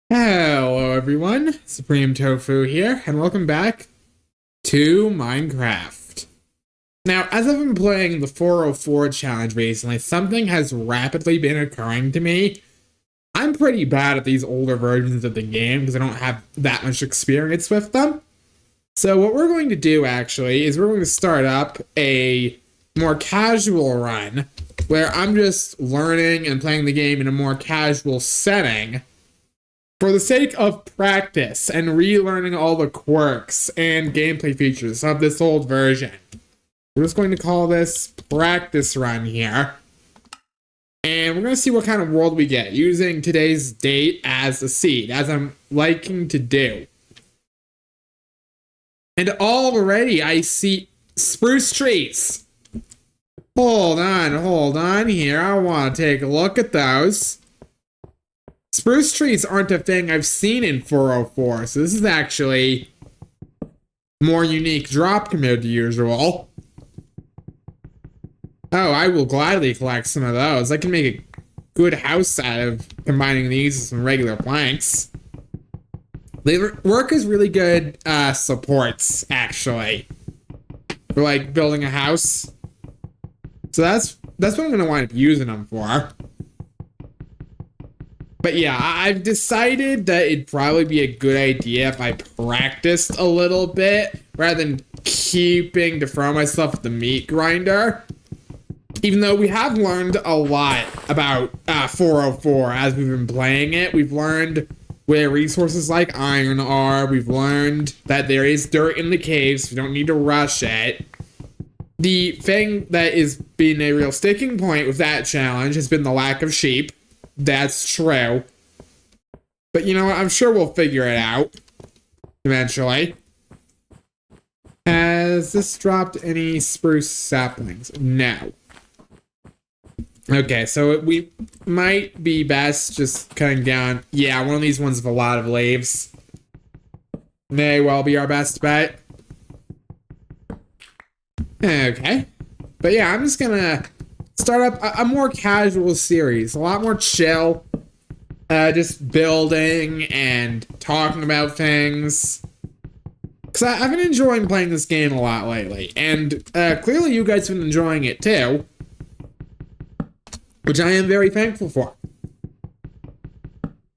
Hello everyone, Supreme Tofu here, and welcome back to Minecraft. Now, as I've been playing the 404 challenge recently, something has rapidly been occurring to me. I'm pretty bad at these older versions of the game because I don't have that much experience with them. So what we're going to do actually is we're going to start up a more casual run where I'm just learning and playing the game in a more casual setting for the sake of practice and relearning all the quirks and gameplay features of this old version. We're just going to call this practice run here. And we're going to see what kind of world we get using today's date as a seed, as I'm liking to do. And already I see spruce trees. Hold on here. I want to take a look at those. Spruce trees aren't a thing I've seen in 404, so this is actually more unique drop compared to usual. Oh, I will gladly collect some of those. I can make a good house out of combining these with some regular planks. They work as really good supports, actually, for like building a house. So that's what I'm gonna wind up using them for. But yeah, I've decided that it'd probably be a good idea if I practiced a little bit rather than keeping to throw myself at the meat grinder. Even though we have learned a lot about 404 as we've been playing it. We've learned where resources like iron are. We've learned that there is dirt in the caves. We don't need to rush it. The thing that has been a real sticking point with that challenge has been the lack of sheep. That's true. But you know what? I'm sure we'll figure it out eventually. Has this dropped any spruce saplings? No. Okay, so we might be best just cutting down. Yeah, one of these ones with a lot of leaves may well be our best bet. Okay. But yeah, I'm just gonna start up a more casual series, a lot more chill, just building and talking about things. Because I've been enjoying playing this game a lot lately, and clearly you guys have been enjoying it too, which I am very thankful for.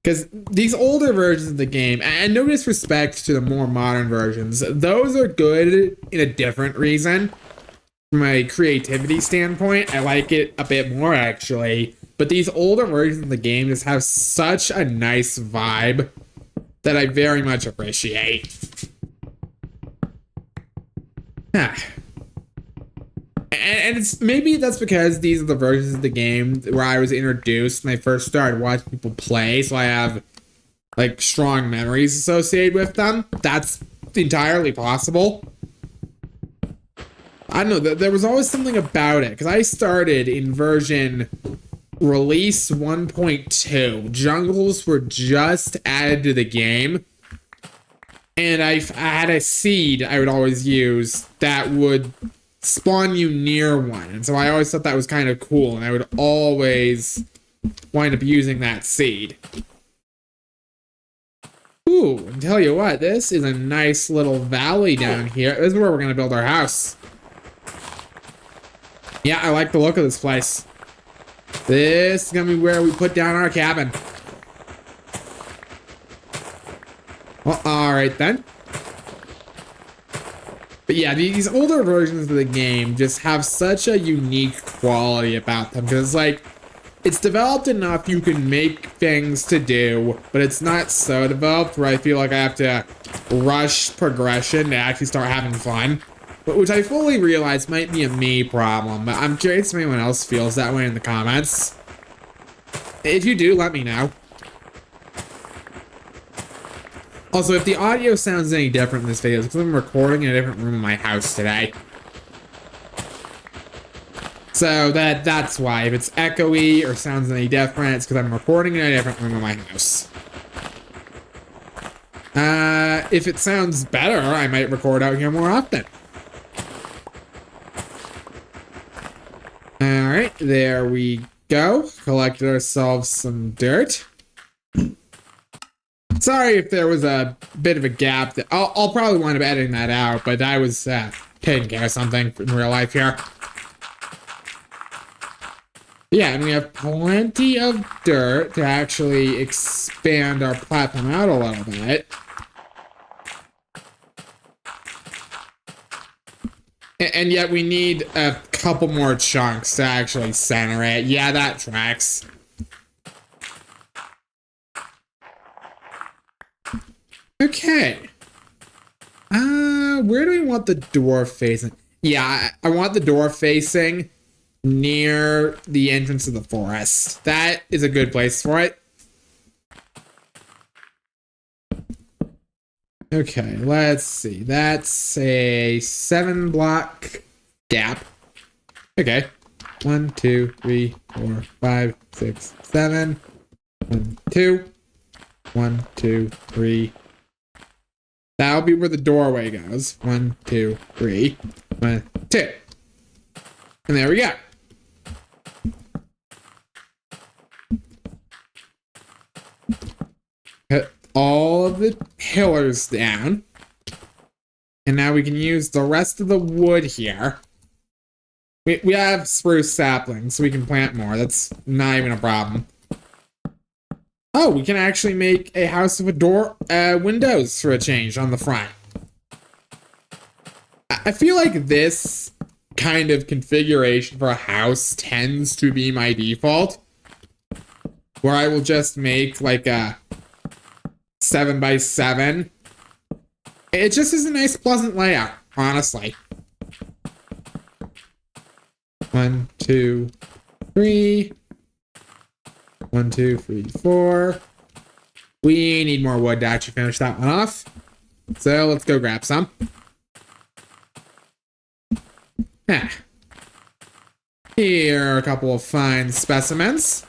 Because these older versions of the game, and no disrespect to the more modern versions, those are good in a different reason. From a creativity standpoint, I like it a bit more actually. But these older versions of the game just have such a nice vibe that I very much appreciate. And it's maybe that's because these are the versions of the game where I was introduced when I first started watching people play, so I have like strong memories associated with them. That's entirely possible. I don't know, there was always something about it, because I started in version release 1.2. Jungles were just added to the game, and I had a seed I would always use that would spawn you near one, and so I always thought that was kind of cool, and I would always wind up using that seed. Ooh, and tell you what, this is a nice little valley down here. This is where we're going to build our house. Yeah, I like the look of this place. This is gonna be where we put down our cabin. Well, alright then. But yeah, these older versions of the game just have such a unique quality about them. Because, like, it's developed enough you can make things to do, but it's not so developed where I feel like I have to rush progression to actually start having fun. Which I fully realize might be a me problem, but I'm curious if anyone else feels that way in the comments. If you do, let me know. Also, if the audio sounds any different in this video, it's because I'm recording in a different room in my house today. So that's why. If it's echoey or sounds any different, it's because I'm recording in a different room in my house. If it sounds better, I might record out here more often. Alright, there we go. Collected ourselves some dirt. Sorry if there was a bit of a gap. I'll probably wind up editing that out, but I was taking care of something in real life here. Yeah, and we have plenty of dirt to actually expand our platform out a little bit. And yet we need a couple more chunks to actually center it. Yeah, that tracks. Okay. Where do we want the door facing? Yeah, I want the door facing near the entrance of the forest. That is a good place for it. Okay, let's see. That's a 7-block gap. Okay. 1, 2, 3, 4, 5, 6, 7. 1, 2. 1, 2, 3. That'll be where the doorway goes. 1, 2, 3. 1, 2. And there we go. Put all of the pillars down. And now we can use the rest of the wood here. We have spruce saplings, so we can plant more. That's not even a problem. Oh, we can actually make a house of a door, windows for a change on the front. I feel like this kind of configuration for a house tends to be my default. Where I will just make like a 7x7. It just is a nice, pleasant layout, honestly. 1, 2, 3. 1, 2, 3, 4. We need more wood to actually finish that one off. So let's go grab some. Here are a couple of fine specimens.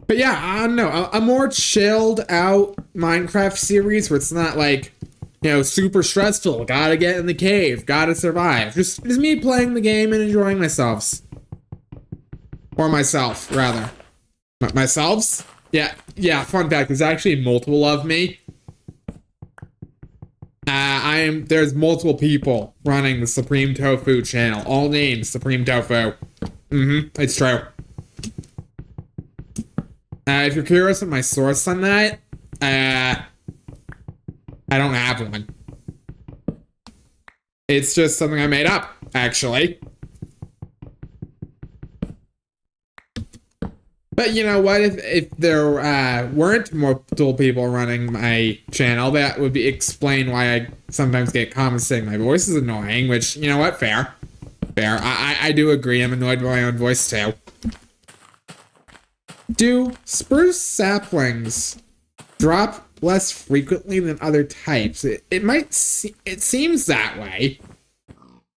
But yeah, I don't know. A more chilled out Minecraft series where it's not like, you know, super stressful. Gotta get in the cave. Gotta survive. Just me playing the game and enjoying myself. Or myself, rather. Myself's? Yeah, fun fact, there's actually multiple of me. There's multiple people running the Supreme Tofu channel. All names Supreme Tofu. It's true. If you're curious of my source on that, I don't have one. It's just something I made up, actually. But you know what? If there weren't multiple people running my channel, that would explain why I sometimes get comments saying my voice is annoying, which, you know what? Fair. I do agree. I'm annoyed by my own voice, too. Do spruce saplings drop less frequently than other types? It seems that way.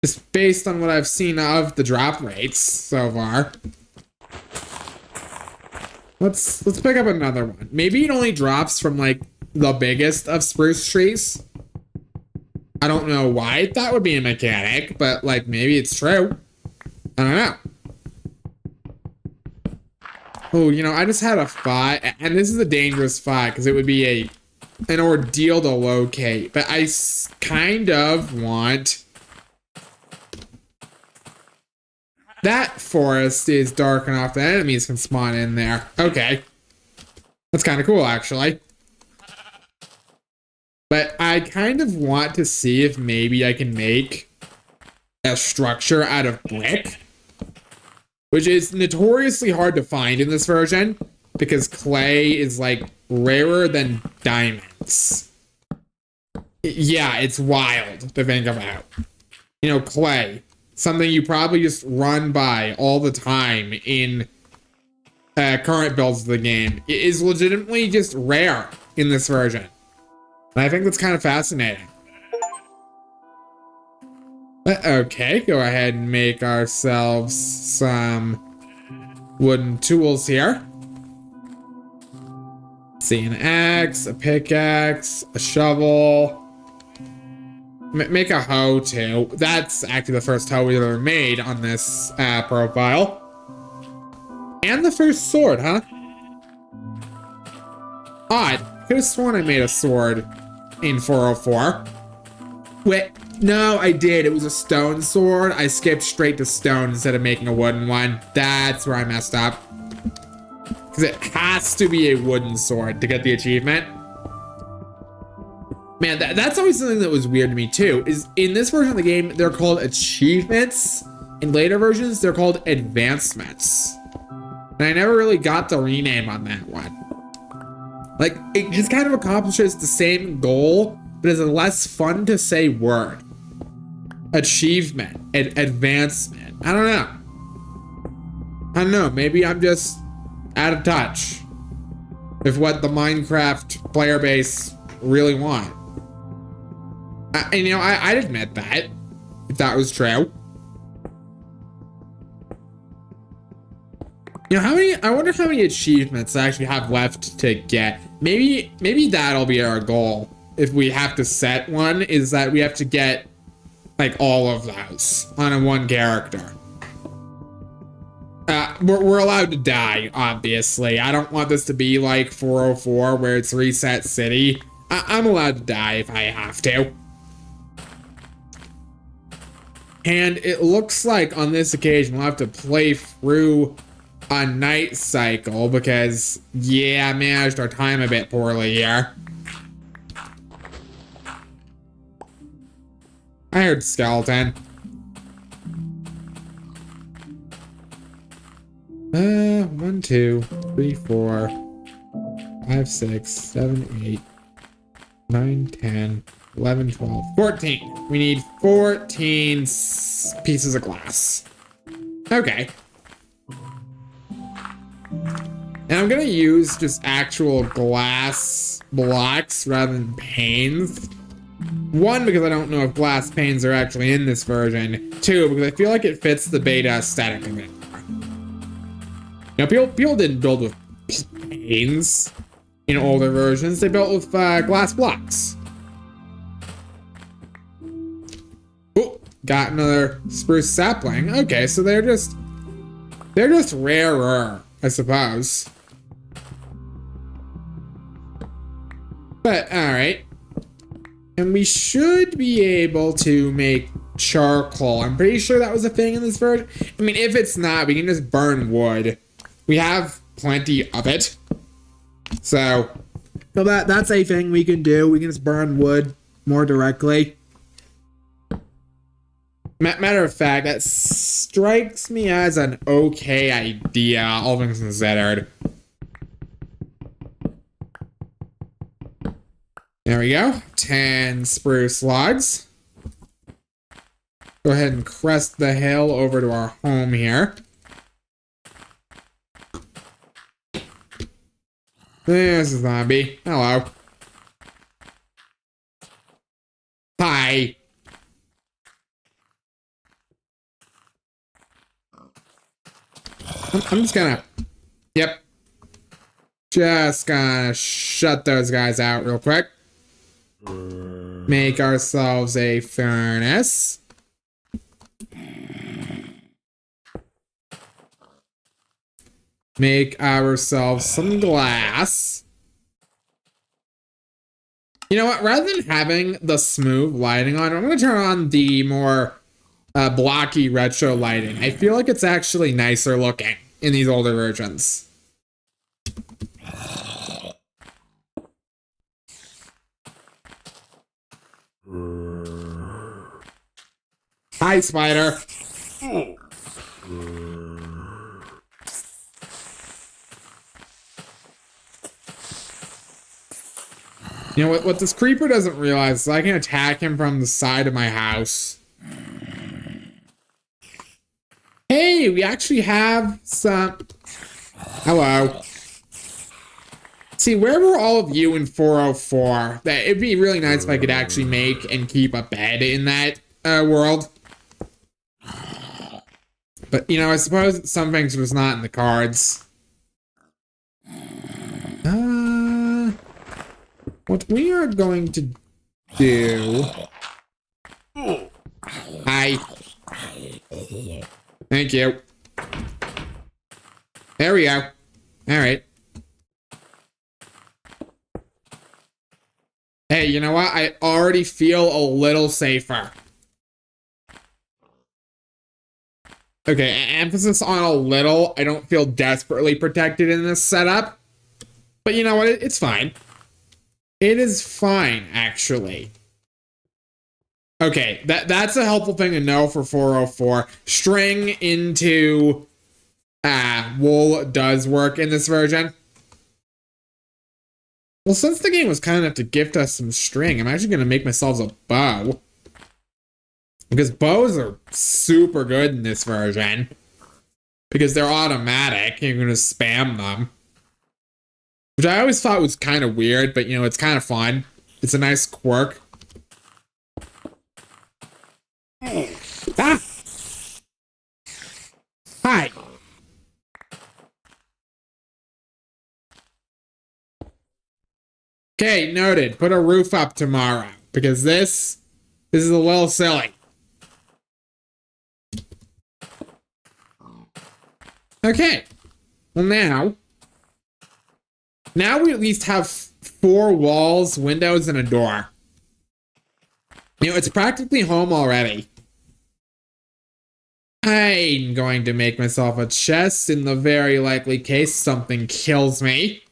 Just based on what I've seen of the drop rates so far. Let's pick up another one. Maybe it only drops from like the biggest of spruce trees. I don't know why that would be a mechanic, but like maybe it's true. I don't know. Oh, you know, I just had a thought, and this is a dangerous thought because it would be an ordeal to locate, but I kind of want... That forest is dark enough that enemies can spawn in there. Okay. That's kind of cool, actually. But I kind of want to see if maybe I can make a structure out of brick. Which is notoriously hard to find in this version. Because clay is, like, rarer than diamonds. Yeah, it's wild to think about. You know, clay. Something you probably just run by all the time in current builds of the game. It is legitimately just rare in this version. And I think that's kind of fascinating. But okay, go ahead and make ourselves some wooden tools here. See, an axe, a pickaxe, a shovel. Make a hoe, too. That's actually the first hoe we've ever made on this profile. And the first sword, huh? Odd. I could have sworn I made a sword in 404. Wait, no, I did. It was a stone sword. I skipped straight to stone instead of making a wooden one. That's where I messed up. Because it has to be a wooden sword to get the achievement. Man, that's always something that was weird to me too, is in this version of the game, they're called achievements. In later versions, they're called advancements. And I never really got the rename on that one. Like, it just kind of accomplishes the same goal, but is a less fun to say word. Achievement, advancement. I don't know, maybe I'm just out of touch with what the Minecraft player base really want. And you know, I'd admit that, if that was true. You know, I wonder how many achievements I actually have left to get. Maybe that'll be our goal. If we have to set one, is that we have to get like all of those on a one character. We're allowed to die, obviously. I don't want this to be like 404 where it's reset city. I'm allowed to die if I have to. And it looks like on this occasion we'll have to play through a night cycle because, yeah, I managed our time a bit poorly here. I heard skeleton. 1, 2, 3, 4, 5, 6, 7, 8, 9, 10, 11, 12, 14. We need 14 pieces of glass. Okay. And I'm gonna use just actual glass blocks rather than panes. 1, because I don't know if glass panes are actually in this version. 2, because I feel like it fits the beta aesthetic a bit more. You know, people didn't build with panes in older versions. They built with glass blocks. Oh, got another spruce sapling. Okay, so they're just rarer, I suppose. But, alright. And we should be able to make charcoal. I'm pretty sure that was a thing in this version. I mean, if it's not, we can just burn wood. We have plenty of it. So that's a thing we can do. We can just burn wood more directly. Matter of fact, that strikes me as an okay idea, all things considered. There we go. 10 spruce logs. Go ahead and crest the hill over to our home here. There's a zombie. Hello. Hi. I'm just gonna... Yep. Just gonna shut those guys out real quick. Make ourselves a furnace. Make ourselves some glass. You know what? Rather than having the smooth lighting on, I'm going to turn on the more blocky retro lighting. I feel like it's actually nicer looking in these older versions. Hi, spider. You know what this creeper doesn't realize is I can attack him from the side of my house. Hey, we actually have some... Hello. See, where were all of you in 404? It'd be really nice if I could actually make and keep a bed in that world. But, you know, I suppose some things was not in the cards. What we are going to do... Hi. Thank you. There we go. All right. Hey, you know what? I already feel a little safer. Okay, emphasis on a little. I don't feel desperately protected in this setup. But you know what? It's fine. It is fine, actually. Okay, that's a helpful thing to know for 404. String into wool does work in this version. Well, since the game was kind enough to gift us some string, I'm actually going to make myself a bow. Because bows are super good in this version. Because they're automatic. You're going to spam them. Which I always thought was kind of weird, but you know, it's kind of fun. It's a nice quirk. Ah! Hi! Okay, noted. Put a roof up tomorrow. Because this is a little silly. Okay. Well, now we at least have 4 walls, windows, and a door. You know, it's practically home already. I'm going to make myself a chest in the very likely case something kills me.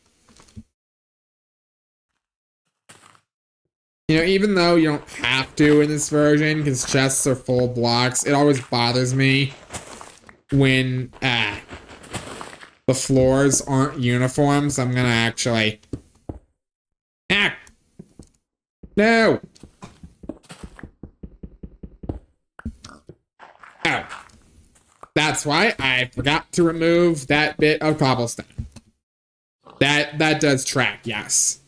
You know, even though you don't have to in this version, because chests are full of blocks, it always bothers me when the floors aren't uniform, so I'm gonna actually... Ah! No! Oh. That's why I forgot to remove that bit of cobblestone. That does track, yes.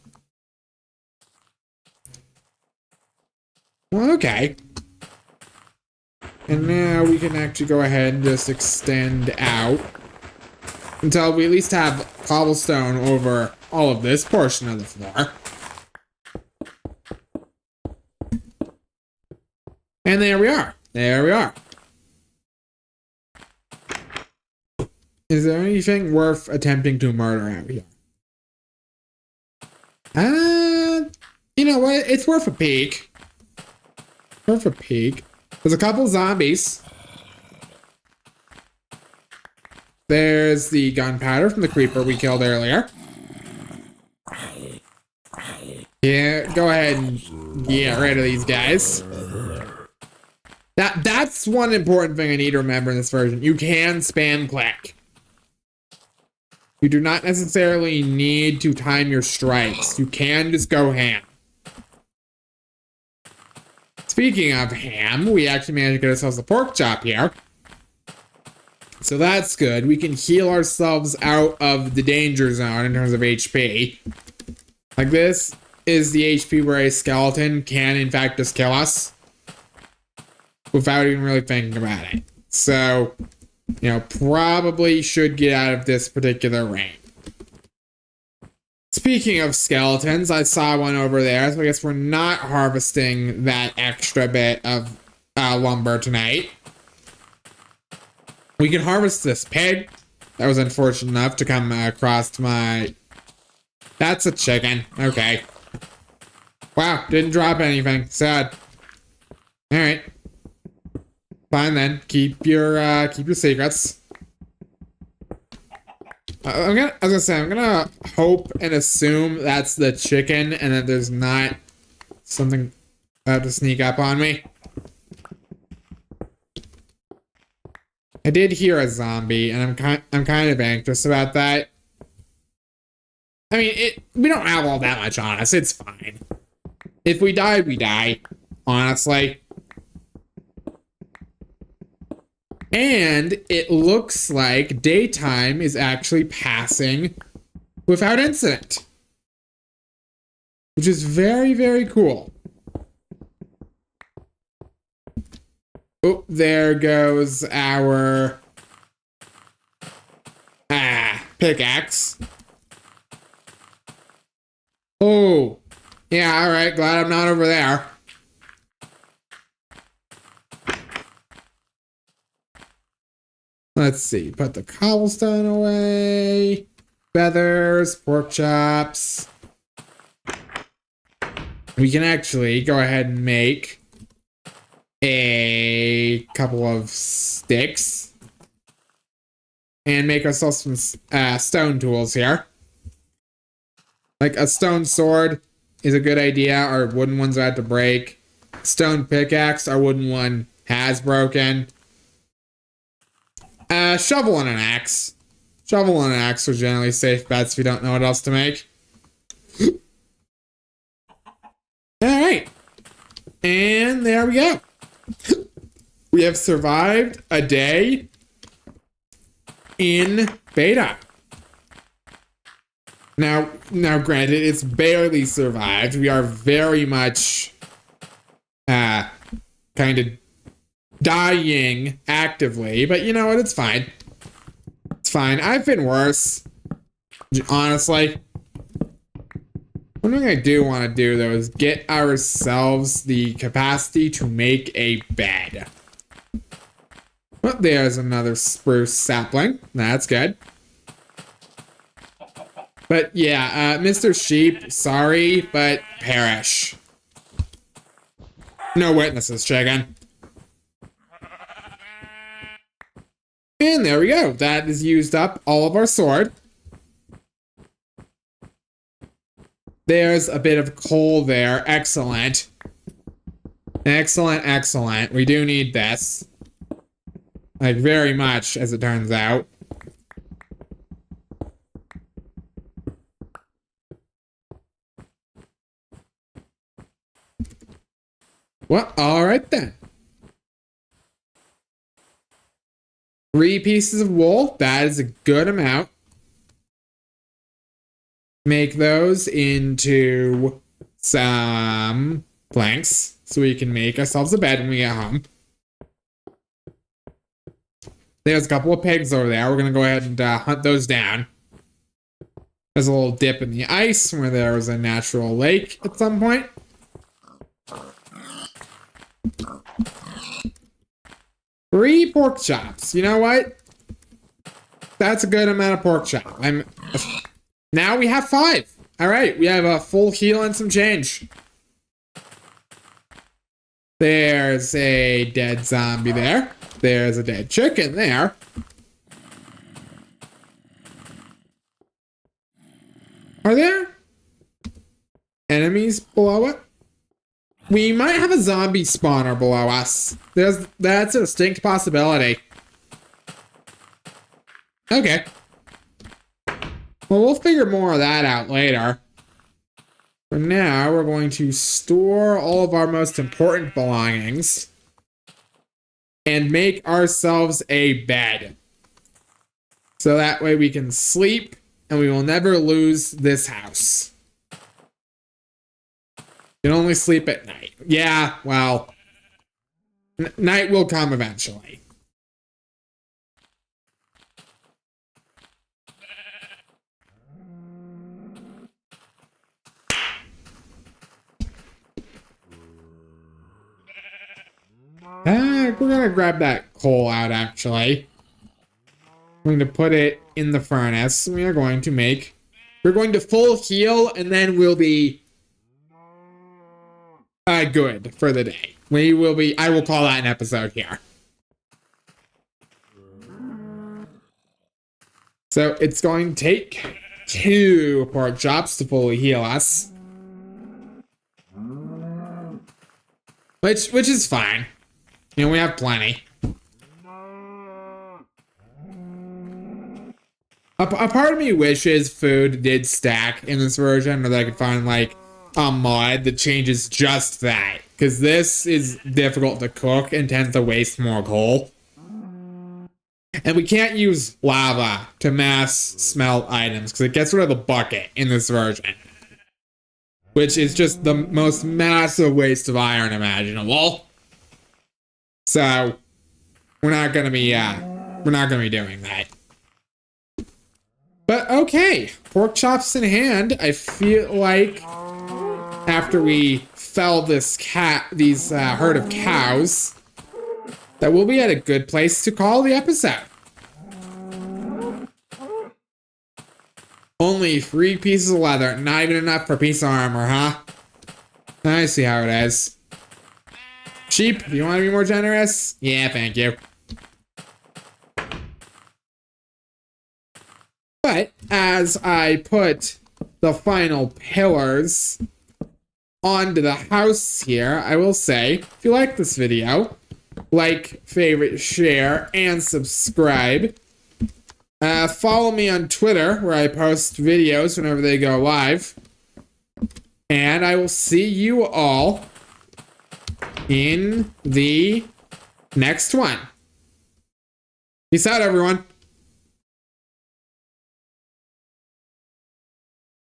Well, okay. And now we can actually go ahead and just extend out until we at least have cobblestone over all of this portion of the floor. And there we are. There we are. Is there anything worth attempting to murder out here? You know what? It's worth a peek. Worth a peek. There's a couple zombies. There's the gunpowder from the creeper we killed earlier. Yeah, go ahead and get rid of these guys. That's one important thing I need to remember in this version. You can spam click. You do not necessarily need to time your strikes. You can just go ham. Speaking of ham, we actually managed to get ourselves a pork chop here. So that's good. We can heal ourselves out of the danger zone in terms of HP. Like this is the HP where a skeleton can in fact just kill us without even really thinking about it. So, you know, probably should get out of this particular range. Speaking of skeletons, I saw one over there, so I guess we're not harvesting that extra bit of lumber tonight. We can harvest this pig. That was unfortunate enough to come across my... That's a chicken. Okay. Wow, didn't drop anything. Sad. Alright. Fine then. Keep your secrets. I was gonna say, I'm gonna hope and assume that's the chicken and that there's not something about to sneak up on me. I did hear a zombie, and I'm kind of anxious about that. I mean, we don't have all that much on us. It's fine. If we die, we die. Honestly. And it looks like daytime is actually passing without incident. Which is very, very cool. Oh, there goes our pickaxe. Oh, yeah, all right. Glad I'm not over there. Let's see. Put the cobblestone away. Feathers, pork chops. We can actually go ahead and make a couple of sticks and make ourselves some stone tools here. Like a stone sword is a good idea. Our wooden ones are about to break. Stone pickaxe, our wooden one has broken. Shovel and an axe. Shovel and an axe are generally safe bets if you don't know what else to make. Alright. And there we go. We have survived a day in beta. Now granted, it's barely survived. We are very much kind of dying actively, but you know what? It's fine. It's fine. I've been worse. Honestly. One thing I do want to do, though, is get ourselves the capacity to make a bed. Well, there's another spruce sapling. That's good. But yeah, Mr. Sheep, sorry, but perish. No witnesses, chicken. And there we go. That has used up all of our sword. There's a bit of coal there. Excellent. Excellent, excellent. We do need this. Like, very much, as it turns out. Well, alright then. 3 pieces of wool. That is a good amount. Make those into some planks so we can make ourselves a bed when we get home. There's a couple of pigs over there. We're going to go ahead and hunt those down. There's a little dip in the ice where there was a natural lake at some point. Three pork chops. You know what? That's a good amount of pork chop. Now we have 5. All right, we have a full heal and some change. There's a dead zombie there. There's a dead chicken there. Are there enemies below it? We might have a zombie spawner below us. That's a distinct possibility. Okay. Well, we'll figure more of that out later. For now, we're going to store all of our most important belongings and make ourselves a bed. So that way we can sleep and we will never lose this house. You can only sleep at night. Yeah, well, night will come eventually. We're gonna grab that coal out, actually. We're going to put it in the furnace. We're going to full heal, and then we'll be good for the day. I will call that an episode here. So it's going to take 2 pork chops to fully heal us. Which is fine. You know, we have plenty. A part of me wishes food did stack in this version, or that I could find like a mod that changes just that. Because this is difficult to cook and tends to waste more coal. And we can't use lava to mass smelt items because it gets rid of the bucket in this version. Which is just the most massive waste of iron imaginable. So we're not gonna be doing that. But okay, pork chops in hand. I feel like after we fell these herd of cows, that we'll be at a good place to call the episode. Only 3 pieces of leather, not even enough for a piece of armor, huh? I see how it is. Sheep, you want to be more generous? Yeah, thank you. But as I put the final pillars onto the house here, I will say, if you like this video, like, favorite, share, and subscribe. Follow me on Twitter, where I post videos whenever they go live. And I will see you all in the next one. Peace out, everyone.